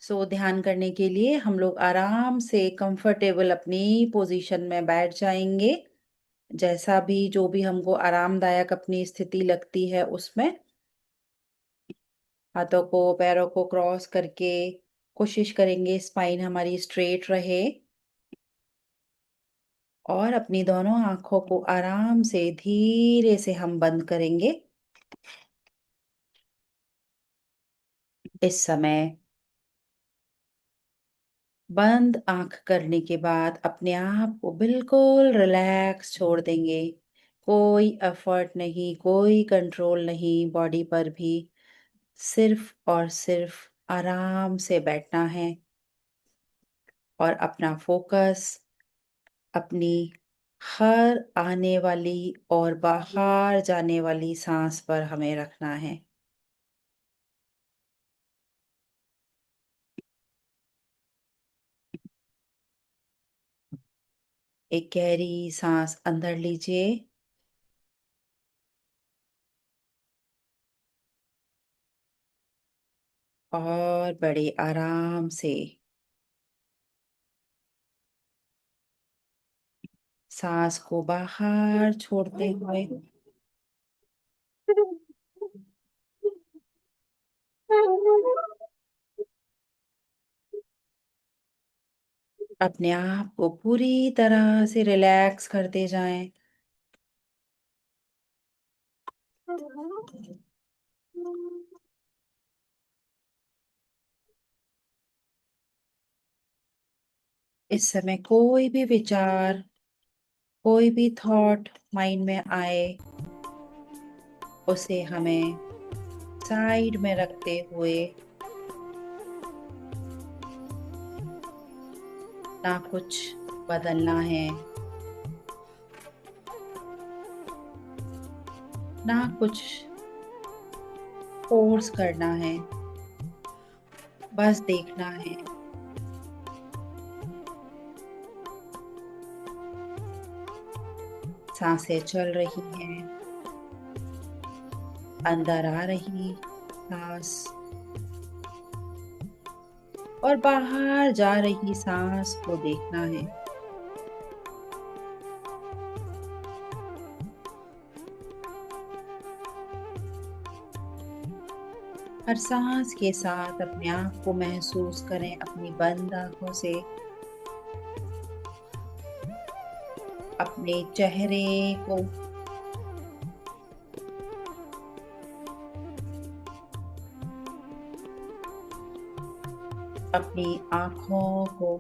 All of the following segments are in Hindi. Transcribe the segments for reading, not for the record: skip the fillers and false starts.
ध्यान करने के लिए हम लोग आराम से कंफर्टेबल अपनी पोजीशन में बैठ जाएंगे। जैसा भी जो भी हमको आरामदायक अपनी स्थिति लगती है उसमें हाथों को पैरों को क्रॉस करके कोशिश करेंगे स्पाइन हमारी स्ट्रेट रहे और अपनी दोनों आंखों को आराम से धीरे से हम बंद करेंगे। इस समय बंद आंख करने के बाद अपने आप को बिल्कुल रिलैक्स छोड़ देंगे। कोई एफर्ट नहीं, कोई कंट्रोल नहीं बॉडी पर भी। सिर्फ और सिर्फ आराम से बैठना है और अपना फोकस अपनी हर आने वाली और बाहर जाने वाली सांस पर हमें रखना है। एक गहरी सांस अंदर लीजिए और बड़े आराम से सांस को बाहर छोड़ते हुए अपने आप को पूरी तरह से रिलैक्स करते जाएं। इस समय कोई भी विचार, कोई भी थॉट माइंड में आए, उसे हमें साइड में रखते हुए ना कुछ बदलना है, ना कुछ फोर्स करना है, बस देखना है सांसें चल रही हैं, अंदर आ रही सांस और बाहर जा रही सांस को देखना है। हर सांस के साथ अपने आप को महसूस करें अपनी बंद आंखों से, अपने चेहरे को, अपनी आंखों को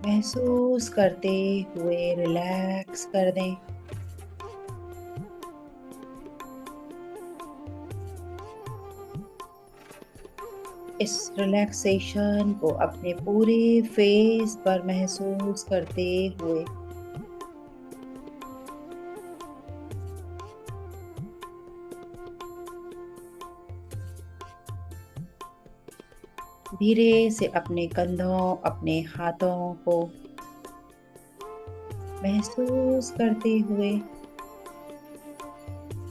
महसूस करते हुए रिलैक्स कर दें। इस रिलैक्सेशन को अपने पूरे फेस पर महसूस करते हुए धीरे से अपने कंधों, अपने हाथों को महसूस करते हुए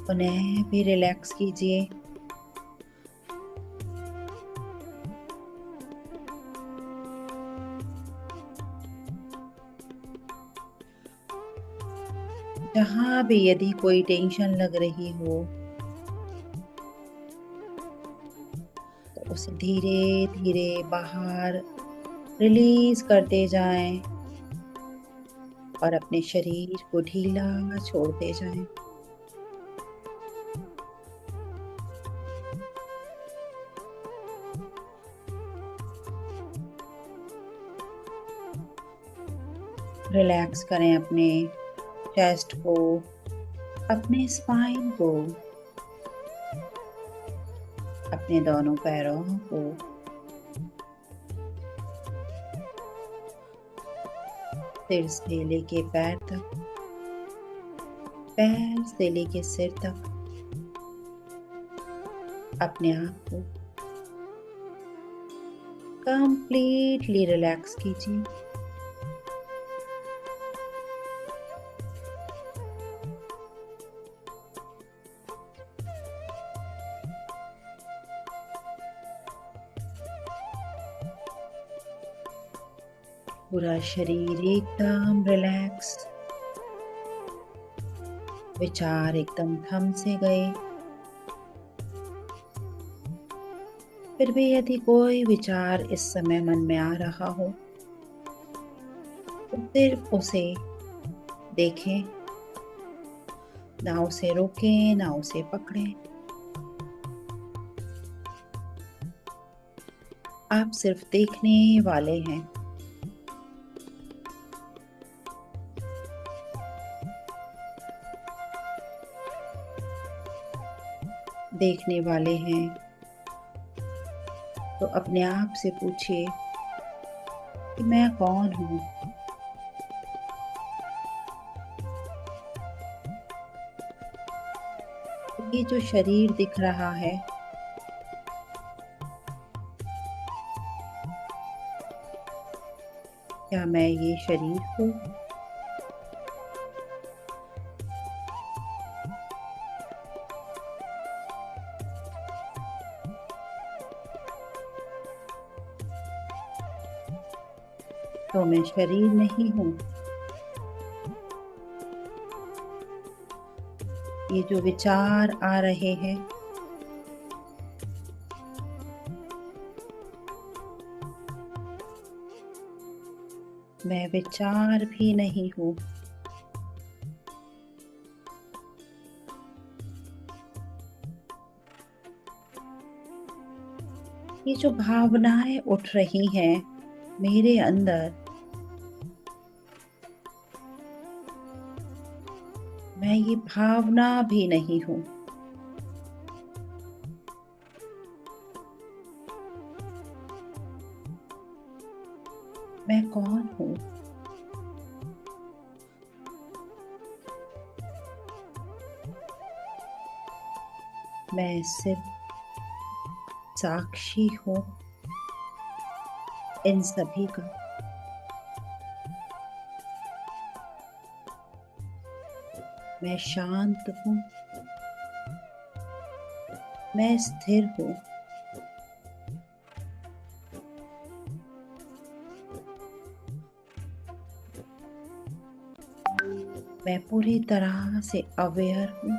उन्हें भी रिलैक्स कीजिए। जहां भी यदि कोई टेंशन लग रही हो तो उसे धीरे धीरे बाहर रिलीज करते जाएं और अपने शरीर को ढीला छोड़ते जाएं। रिलैक्स करें अपने चेस्ट को, अपने स्पाइन को, अपने दोनों पैरों को, सिर से लेके पैर तक, पैर से लेके सिर तक अपने आप को कंप्लीटली रिलैक्स कीजिए। पूरा शरीर एकदम रिलैक्स, विचार एकदम थम से गए। फिर भी यदि कोई विचार इस समय मन में आ रहा हो तो सिर्फ उसे देखें, ना उसे रोकें ना उसे पकड़ें। आप सिर्फ देखने वाले हैं। देखने वाले हैं तो अपने आप से पूछिए कि मैं कौन हूँ। ये जो शरीर दिख रहा है, क्या मैं ये शरीर हूँ? तो मैं शरीर नहीं हूँ। ये जो विचार आ रहे हैं, मैं विचार भी नहीं हूँ। ये जो भावनाएं उठ रही हैं मेरे अंदर, मैं ये भावना भी नहीं हूँ। मैं कौन हूँ? मैं सिर्फ साक्षी हूँ इन सभी का। मैं शांत हूँ, मैं स्थिर हूँ। मैं पूरी तरह से अवेयर हूँ।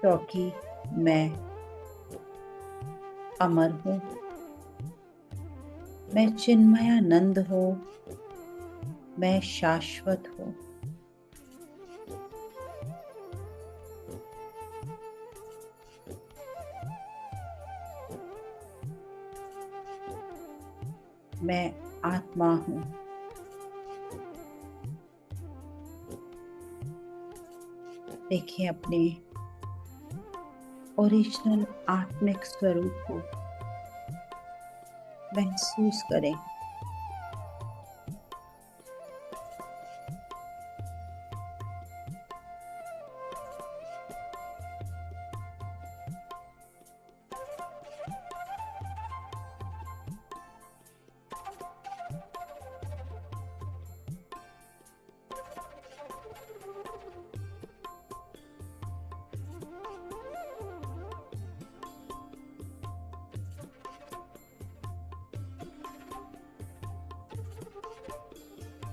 क्योंकि मैं अमर हूँ। मैं चिन्मयानंद हूँ। मैं शाश्वत हूँ। मैं आत्मा हूँ। देखिए अपने ओरिजिनल आत्मिक स्वरूप को महसूस करें।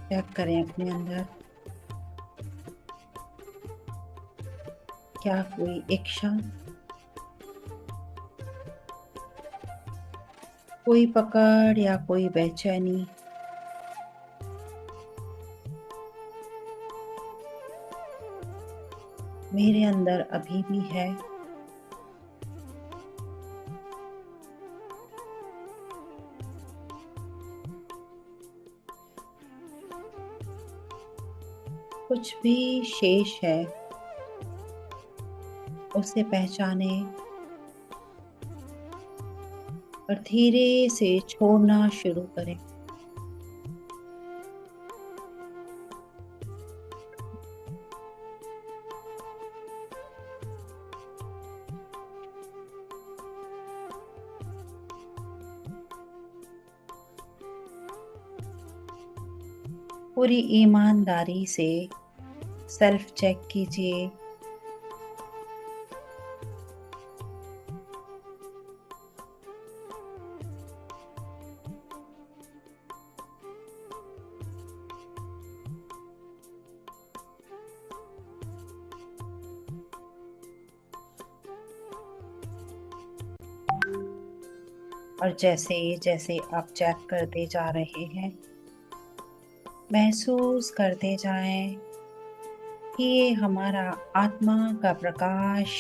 चेक करें अपने अंदर, क्या कोई इच्छा, कोई पकड़ या कोई बेचैनी मेरे अंदर अभी भी है? कुछ भी शेष है उसे पहचाने और धीरे से छोड़ना शुरू करें। पूरी ईमानदारी से सेल्फ चेक कीजिए और जैसे जैसे आप चेक करते जा रहे हैं, महसूस करते जाएं कि ये हमारा आत्मा का प्रकाश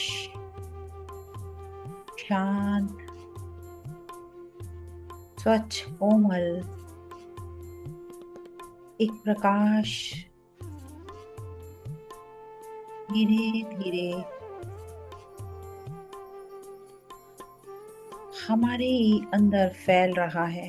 शांत, स्वच्छ, कोमल एक प्रकाश धीरे धीरे हमारे ही अंदर फैल रहा है।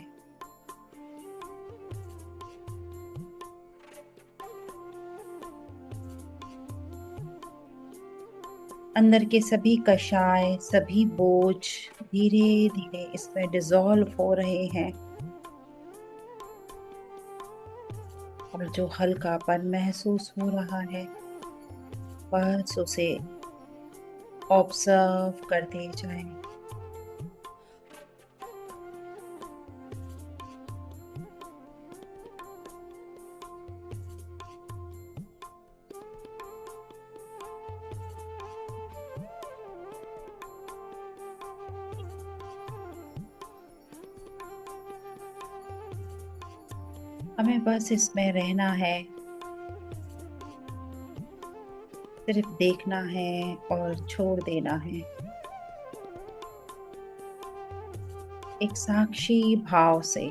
अंदर के सभी कषाय, सभी बोझ धीरे धीरे इसमें डिसॉल्व हो रहे हैं और जो हल्कापन महसूस हो रहा है, बस उसे ऑब्जर्व करते जाएं। हमें बस इसमें रहना है, सिर्फ देखना है और छोड़ देना है, एक साक्षी भाव से।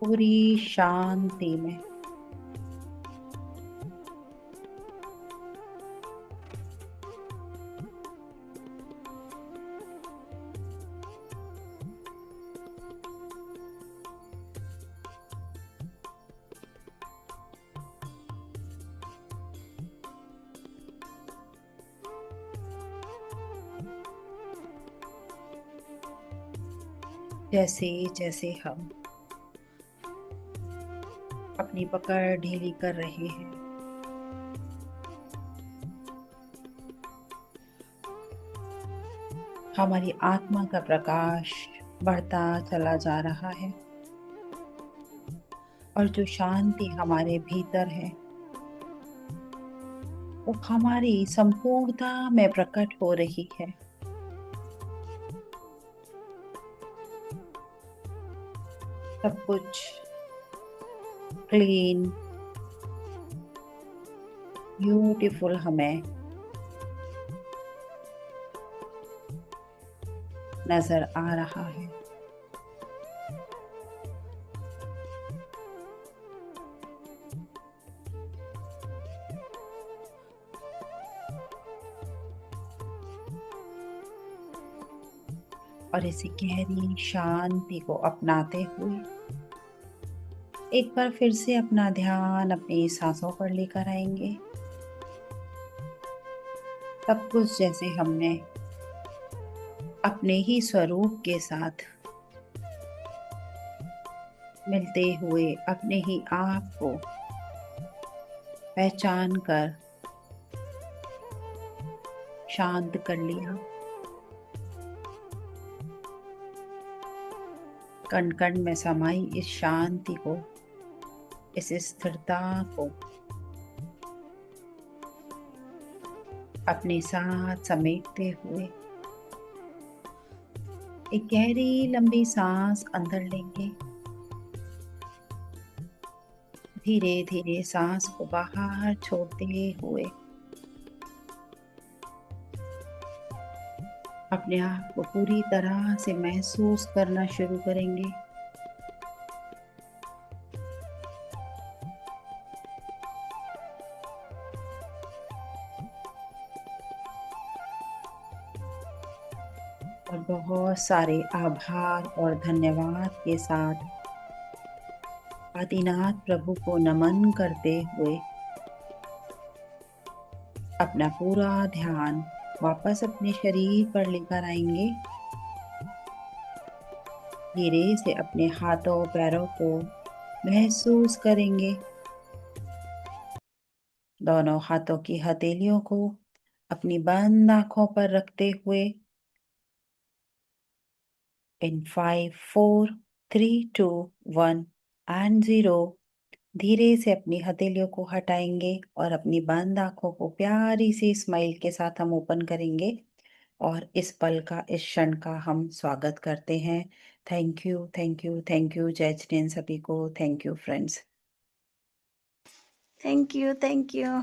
पूरी शांति में। जैसे जैसे हम अपनी पकड़ ढीली कर रहे हैं, हमारी आत्मा का प्रकाश बढ़ता चला जा रहा है और जो शांति हमारे भीतर है वो हमारी संपूर्णता में प्रकट हो रही है। सब कुछ क्लीन, ब्यूटीफुल हमें नजर आ रहा है। और इसी गहरी शांति को अपनाते हुए एक बार फिर से अपना ध्यान अपनी सांसों पर लेकर आएंगे। सब कुछ जैसे हमने अपने ही स्वरूप के साथ मिलते हुए अपने ही आप को पहचान कर शांत कर लिया। कण कण में समाई इस शांति को, इस स्थिरता को अपने साथ समेटते हुए एक गहरी लंबी सांस अंदर लेंगे। धीरे धीरे सांस को बाहर छोड़ते हुए अपने आप को पूरी तरह से महसूस करना शुरू करेंगे। और बहुत सारे आभार और धन्यवाद के साथ आदिनाथ प्रभु को नमन करते हुए अपना पूरा ध्यान वापस अपने शरीर पर लेकर आएंगे। धीरे से अपने हाथों पैरों को महसूस करेंगे। दोनों हाथों की हथेलियों को अपनी बंद आंखों पर रखते हुए इन 5, 4, 3, 2, 1 एंड 0 धीरे से अपनी हथेलियों को हटाएंगे और अपनी बंद आंखों को प्यारी सी स्माइल के साथ हम ओपन करेंगे और इस पल का, इस क्षण का हम स्वागत करते हैं। Thank you, thank you, thank you जय जिनेंद्र सभी को। Thank you friends. Thank you, thank you.